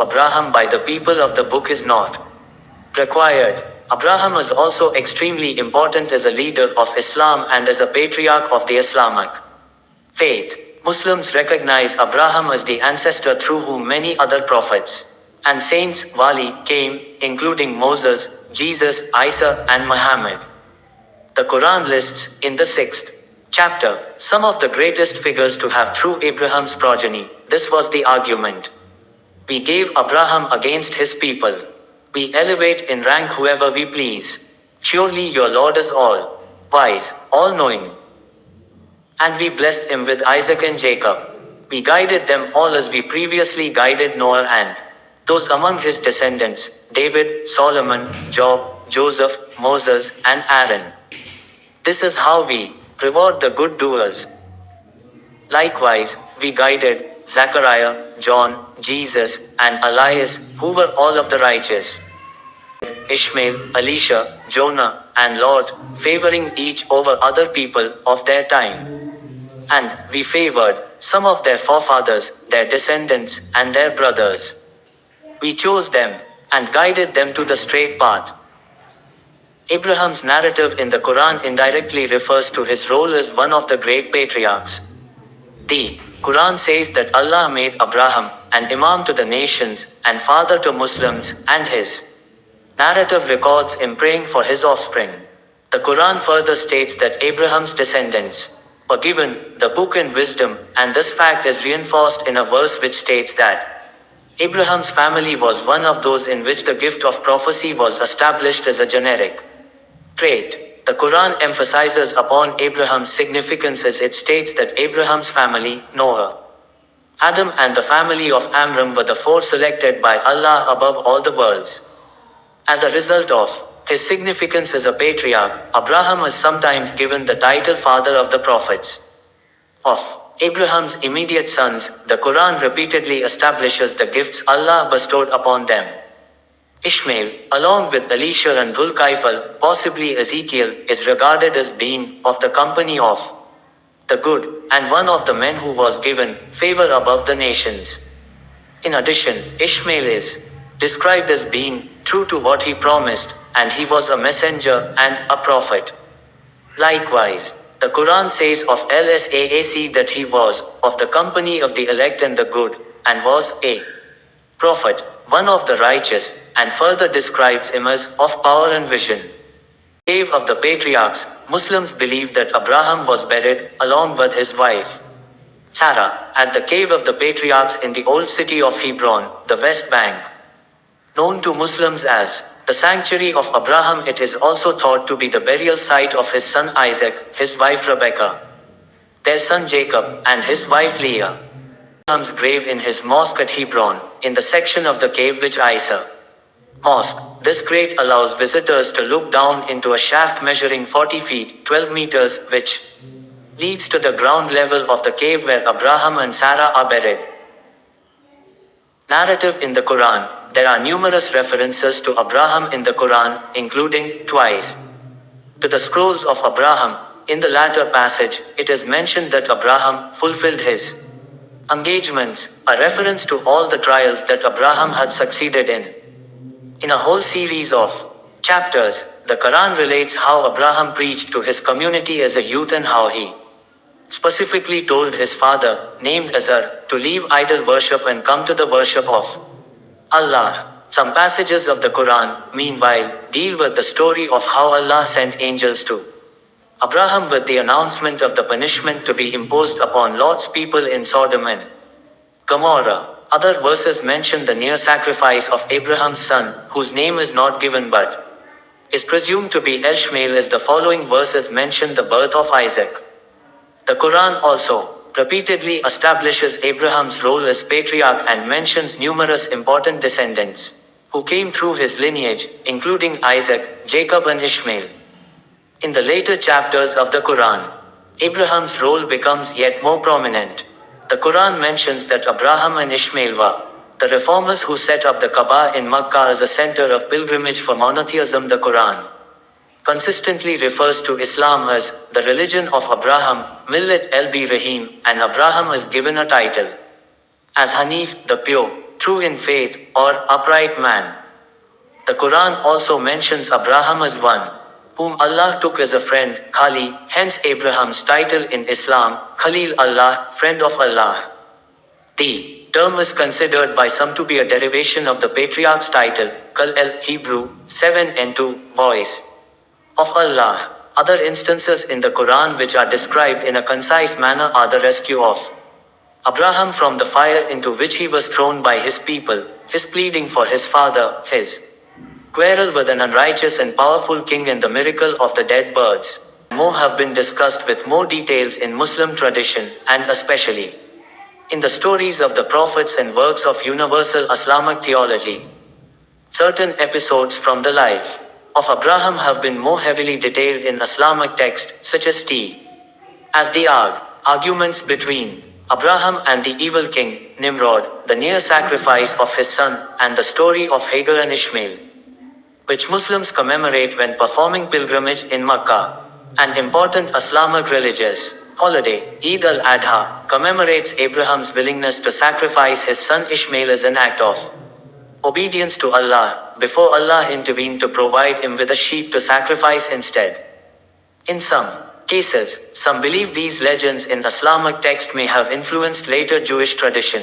Abraham by the people of the book is not required. Abraham is also extremely important as a leader of Islam and as a patriarch of the Islamic faith. Muslims recognize Abraham as the ancestor through whom many other prophets and saints wali came, including Moses, Jesus, Isa, and Muhammad. The Quran lists, in the 6th chapter, some of the greatest figures to have through Abraham's progeny. This was the argument. We gave Abraham against his people. We elevate in rank whoever we please. Surely your Lord is all wise, all knowing. And we blessed him with Isaac and Jacob. We guided them all as we previously guided Noah and those among his descendants, David, Solomon, Job, Joseph, Moses, and Aaron. This is how we reward the good doers. Likewise, we guided Zechariah, John, Jesus, and Elias, who were all of the righteous. Ishmael, Elisha, Jonah, and Lot, favoring each over other people of their time. And we favored some of their forefathers, their descendants, and their brothers. We chose them and guided them to the straight path. Abraham's narrative in the Quran indirectly refers to his role as one of the great patriarchs. The Quran says that Allah made Abraham an imam to the nations and father to Muslims, and his narrative records him praying for his offspring. The Quran further states that Abraham's descendants were given the book and wisdom, and this fact is reinforced in a verse which states that Abraham's family was one of those in which the gift of prophecy was established as a generic trait. The Quran emphasizes upon Abraham's significance as it states that Abraham's family, Noah, Adam, and the family of Amram were the four selected by Allah above all the worlds. As a result of his significance as a patriarch, Abraham is sometimes given the title father of the prophets. Of Abraham's immediate sons, the Quran repeatedly establishes the gifts Allah bestowed upon them. Ishmael, along with Elisha and Dhul-Kifl, possibly Ezekiel, is regarded as being of the company of the good, and one of the men who was given favor above the nations. In addition, Ishmael is described as being true to what he promised, and he was a messenger and a prophet. Likewise, the Quran says of Isaac that he was of the company of the elect and the good, and was a prophet, one of the righteous, and further describes him as of power and vision. Cave of the Patriarchs, Muslims believe that Abraham was buried along with his wife Sarah at the Cave of the Patriarchs in the old city of Hebron, the West Bank. Known to Muslims as the Sanctuary of Abraham, it is also thought to be the burial site of his son Isaac, his wife Rebekah, their son Jacob, and his wife Leah. Abraham's grave in his mosque at Hebron, in the section of the cave which Isa Mosque. This grate allows visitors to look down into a shaft measuring 40 feet, 12 meters, which leads to the ground level of the cave where Abraham and Sarah are buried. Narrative in the Quran. There are numerous references to Abraham in the Quran, including twice to the scrolls of Abraham. In the latter passage, it is mentioned that Abraham fulfilled his engagements, a reference to all the trials that Abraham had succeeded in. In a whole series of chapters, the Quran relates how Abraham preached to his community as a youth and how he specifically told his father, named Azar, to leave idol worship and come to the worship of Allah. Some passages of the Quran, meanwhile, deal with the story of how Allah sent angels to Abraham with the announcement of the punishment to be imposed upon Lot's people in Sodom and Gomorrah. Other verses mention the near sacrifice of Abraham's son, whose name is not given but is presumed to be Ishmael, as the following verses mention the birth of Isaac. The Quran also repeatedly establishes Abraham's role as patriarch and mentions numerous important descendants who came through his lineage, including Isaac, Jacob, and Ishmael. In the later chapters of the Quran, Abraham's role becomes yet more prominent. The Quran mentions that Abraham and Ishmael were the reformers who set up the Kaaba in Makkah as a center of pilgrimage for monotheism. The Quran consistently refers to Islam as the religion of Abraham, Millat Ibrahim, and Abraham is given a title as Hanif, the pure, true in faith, or upright man. The Quran also mentions Abraham as one whom Allah took as a friend, Khali, hence Abraham's title in Islam, Khalil Allah, friend of Allah. The term is considered by some to be a derivation of the patriarch's title, Kal el Hebrew 7 and 2, voice of Allah. Other instances in the Quran which are described in a concise manner are the rescue of Abraham from the fire into which he was thrown by his people, his pleading for his father, his quarrel with an unrighteous and powerful king, and the miracle of the dead birds. More have been discussed with more details in Muslim tradition, and especially in the stories of the prophets and works of universal Islamic theology. Certain episodes from the life of Abraham have been more heavily detailed in Islamic texts, such as as the arguments between Abraham and the evil king, Nimrod, the near sacrifice of his son, and the story of Hagar and Ishmael, which Muslims commemorate when performing pilgrimage in Makkah. An important Islamic religious holiday, Eid al-Adha, commemorates Abraham's willingness to sacrifice his son Ishmael as an act of obedience to Allah, before Allah intervened to provide him with a sheep to sacrifice instead. In some cases, some believe these legends in Islamic text may have influenced later Jewish tradition.